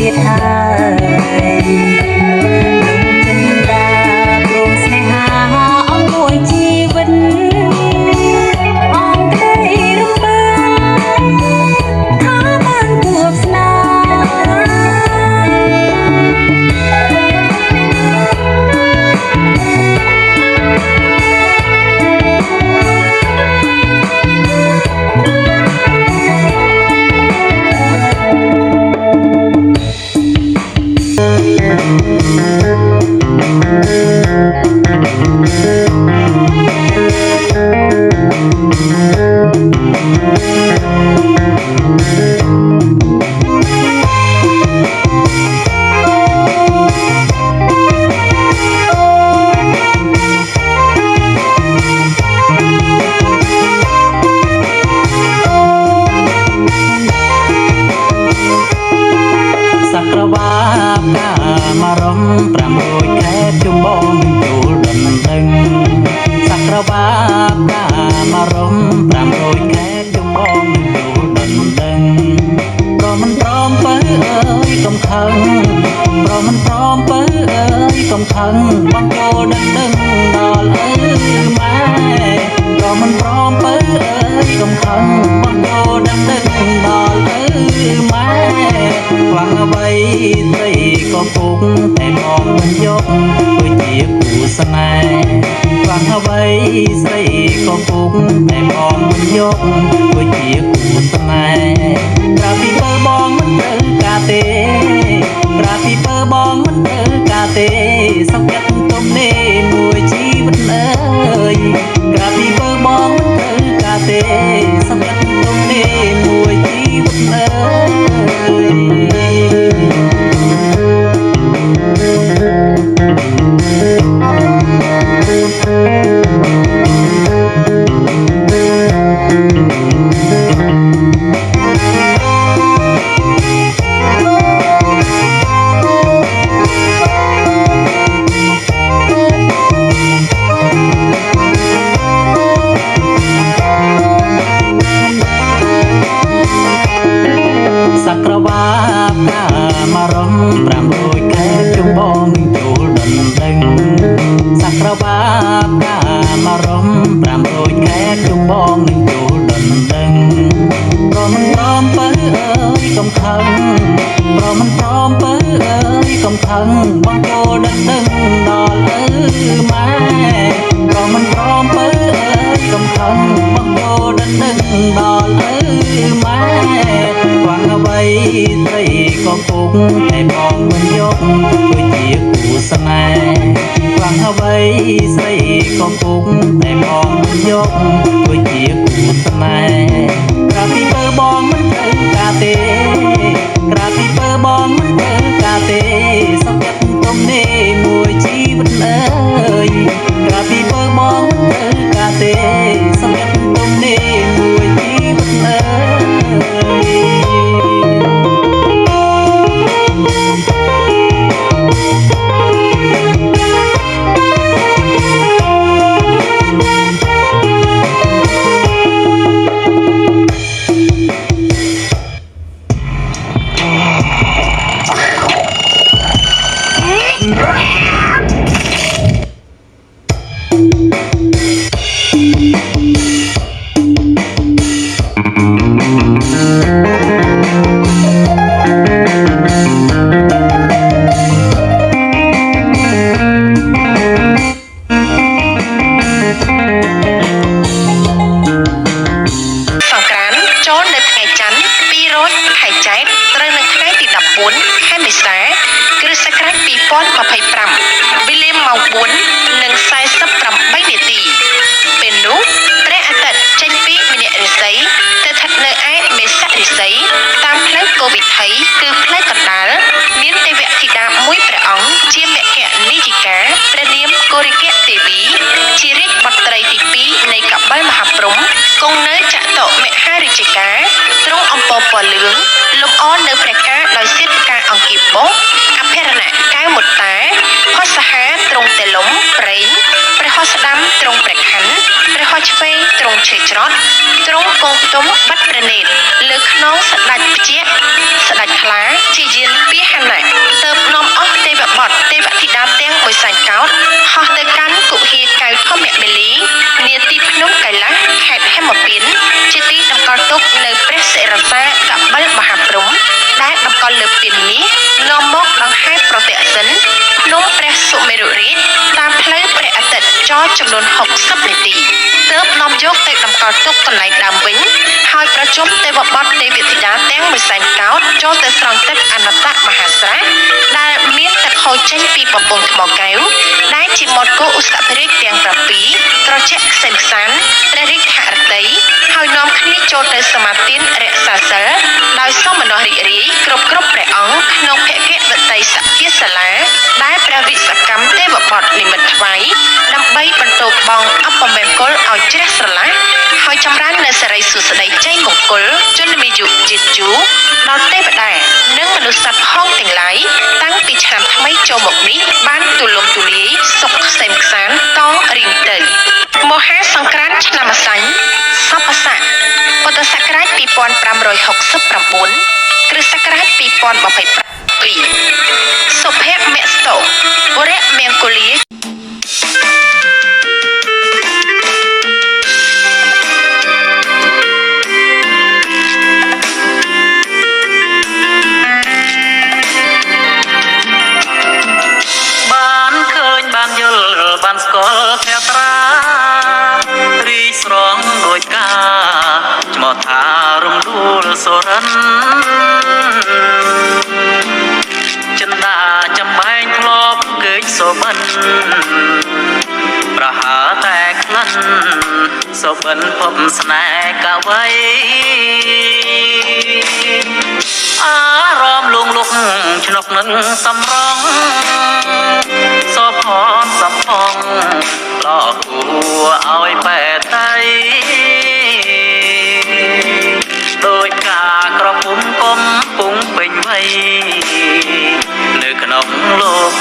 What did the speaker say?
ទៀតហើយចិនដាព្រមស្នេហាអស់មួយជីវិតអងក្ដីរំបើថាបានទួបស្នាមករំ500ខែជុំបងចូលដណ្ដឹងសក្រវាកាមករំ500ខែជុំបងចូលដណ្ដឹងប្រមិនព្រមបើអើយកុំខឹងប្រមិនព្រមបើអើយកុំខឹងបងចូលដណ្ដឹងដល់អើម៉ែប្រមិនព្រមបើអើយកុំខឹងបងចូលដណ្ដឹងដល់អើម៉ែខ្លាំងអ្វីស្រីក៏ពុកតែមកមិនយកដូចជាគូស្នេហ៍ខ្លាំងអ្វីស្រីក៏ពុកតែមកមិនយកដូចជាគូស្នេហ៍ក្រៅពីពើបងមិនត្រូវការទេក្រៅពីពើបងមិនត្រូវការទេសង្កត់ទុំនេះមួយជីវិតអើយក្រៅពីពើបងមិនត្រូវការទេសង្កត់ទុំនេះមួយជីវិតអើសក្រវាកាមករំ500ខែជុំបងចូលដណ្ដឹងសក្រវាកាមករំ500ខែជុំបងចូលដណ្ដឹងប្រមិនព្រមបើអើយកុំខឹងប្រមិនព្រមបើអើយកុំខឹងបងចូលដណ្ដឹងដល់អើម៉ែប្រមិនព្រមបើអើយកុំខឹងបងចូលដណ្ដឹងដល់អើម៉ែខ្លាំងអ្វីស្រីក៏ពុកតែបងមិនយកដូចជាគូស្នេហ៍ខ្លាំងអ្វីស្រីក៏ពុកតែបងមិនយកដូចជាគូស្នេហ៍ក្រៅពីពើបងមិនត្រូវការទេក្រៅពីពើបងមិនត្រូវការទេសង្កត់ទុំនេះមួយជីវិតអើយក្រៅពីពើបងមិនត្រូវការទេសង្កត់ទុំនេះមួយជីវិតអើ2025 វេលាម៉ោង 4:48 នាទីពេលនោះព្រះអាទិត្យចេញពីមជ្ឈរិស័យទៅស្ថិតនៅឯមេសរិស័យតាមផ្លូវកូវិថីគឺផ្លូវកណ្ដាលមានទេវធីតាមួយព្រះអង្គជាមគ្គនិយិកាព្រះនាមកូរិកៈទេវីជារាជបុត្រីទី2នៃកបិលមហាព្រហ្មគង់នៅចតុមហារាជការទ្រង់អំពរពណ៌លឿងលម្អនៅព្រះការដោយសិទ្ធិការអង្គាបុអភិរណកែវមុតតាហោះសាហាទ្រង់តេលំប្រេងព្រះហោះស្ដាំទ្រង់ព្រះខ័នព្រះហោះឆ្វេងទ្រង់ឆេច្រត់ទ្រង់គង់ ទុំបាត់ប្រណេតលើខ្នងស្ដេចព្យាស្ដេចខ្លាជាយានពាហនៈទើបនាំអស់ទេវបុត្រទេវធីតាទាំងមួយសែនកោដ្ឋហោះទៅកាន់គុហាកៅធម្មបេលីនាទីភ្នំកៃឡាសខេត្តហេមពាន្តជាទីតម្កល់ទុកនៅព្រះសិរសាកបិលមហាព្រំដែលតម្កល់លើពាននេះនាំមកដង្ហែប្រតិសិនភ្នំព្រះសុមេរុរាជតាមផ្លូវព្រះអាទិត្យចរចំនួន60នាទីទើបនាំយកទៅតម្កល់ទុកកន្លែងដើមវិញហើយប្រជុំទេវបុត្រទេវធីតាទាំងមួយសែនកោដ្ឋចូលទៅស្រង់ទឹកអនត្តមហាស្រះដែលមានទឹកហូរចេញពីបំពង់ថ្មកែវដែលជាមាត់គោឧសភរាជទាំង7ត្រជាក់ខ្សែមខ្សានព្រះរាជហឫទ័យហើយនាំគ្នាចូលទៅសមាទានរក្សាសិលដោយសោមនស្សរីករាយគ្រប់ព្រះអង្គក្នុងភគវតីសភាសាលាដែលព្រះវិសកម្មទេវបុត្រនិមិត្តថ្វាយដើម្បីបន្ទោបងអបមង្គលឲ្យជ្រះស្រឡះហើយចម្រើននៅសិរីសួស្តីជ័យមង្គលជន្មាយុជាតិយូរដល់ទេវតានិងមនុស្សសត្វផងទាំងឡាយតាំងពីឆ្នាំថ្មីចូលមកនេះបានទូលំទូលាយសុខខ្សែមខ្សានតរៀងទៅមហាសង្ក្រាន្តឆ្នាំអសាញ់សពស័កពុទ្ធសករាជ2569គ្រិស្តសករាជ2022សុភមស្តោវរៈមង្គលាបានឃើញបានយល់បានស្គាល់ភក្ត្រារីស្រងដោយការឈ្មោះថារំដួលសូរិនចិន្តាចំបែងធ្លាប់កើកសូបិនប្រហើតែក្លិនសូបិនភពស្នេហ៍កវីអារម្មណ៍លងលុកឆ្នុកនឹងសំរងសោផនសំផងឡោគួឲ្យបែតៃដោយការក្រពុំកំពុងពេញវ័យនៅក្នុងលោក